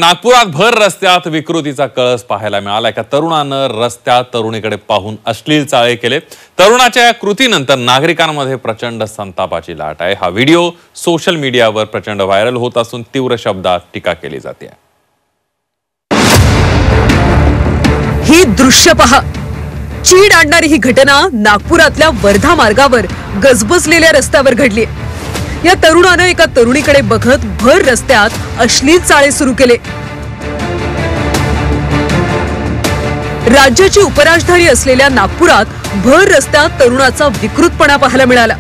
नागपुरात भर रस्त्यात विकृतीचा कळस पाहायला मिळाला। एका तरुणानं रस्त्यात तरुणीकडे पाहून अश्लील चाळे केले। तरुणाच्या या कृतीनंतर नागरिकांमध्ये प्रचंड संतापाची लाट आहे। हा व्हिडिओ सोशल मीडियावर प्रचंड व्हायरल होत असून तीव्र शब्दात टीका केली जाते। ही दृश्य पहा। चीड आणणारी ही घटना नागपुरातल्या वर्धा मार्गावर गजबजलेल्या रस्त्यावर घडली। या तरुणाने एका तरुणीकडे बघत भर रस्त्यात अश्लील चाळे सुरू केले। राज्याची उपराजधानी असलेल्या नागपुरात भर रस्त्यात तरुणाचा विकृतपणा पाहायला मिळाला।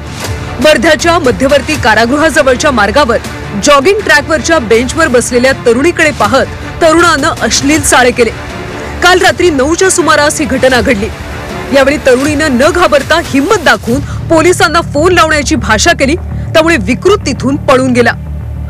वर्ध्याच्या मध्यवर्ती कारागृहाजवळच्या मार्गावर जॉगिंग ट्रॅकवरच्या बेंचवर बसलेल्या तरुणीकडे पाहत तरुणानं अश्लील चाळे केले। काल रात्री 9च्या सुमारास ही घटना घडली। यावेळी तरुणीनं न घाबरता हिम्मत दाखवून पोलिसांना फोन लावण्याची भाषा केली, त्यामुळे विकृत तिथून पळून गेला।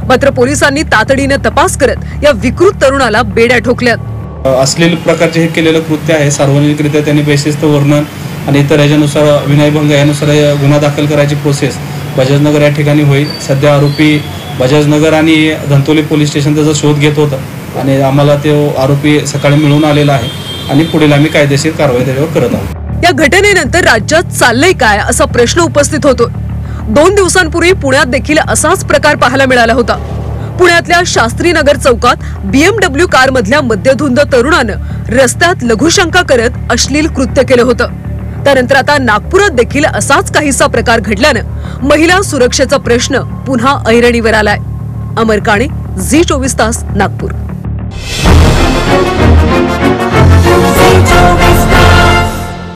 मात्र पोलिसांनी तातडीने तपास करत या विकृत तरुणाला बेड्या ठोकल्यात। अश्लील प्रकारचे हे केलेलं कृत्य आहे। सार्वजनिकरित्या त्यांनी बेशिस्त वर्णन आणि इतर याच्यानुसार विनयभंग यानुसार गुन्हा दाखल करायची प्रोसेस बजाजनगर या ठिकाणी होईल। सध्या आरोपी बजाजनगर आणि धंतोली पोलीस स्टेशनचा जो शोध घेत होता आणि आम्हाला तो आरोपी सकाळी मिळून आलेला आहे आणि पुढील आम्ही कायदेशीर कारवाई त्याच्यावर करत आहोत। या घटनेनंतर राज्यात चाललंय काय असा प्रश्न उपस्थित होतो। 2 दिवसांपूर्वी पुण्यात देखील असाच प्रकार पाहायला मिळाला होता। पुण्यातल्या शास्त्रीनगर चौकात BMW कार मधल्या मद्यधुंद तरुणानं रस्त्यात लघुशंका करत अश्लील कृत्य केलं होतं। त्यानंतर आता नागपुरात देखील असाच काहीसा प्रकार घडल्यानं महिला सुरक्षेचा प्रश्न पुन्हा ऐरणीवर आलाय। अमर काणे, झी 24 तास, नागपूर।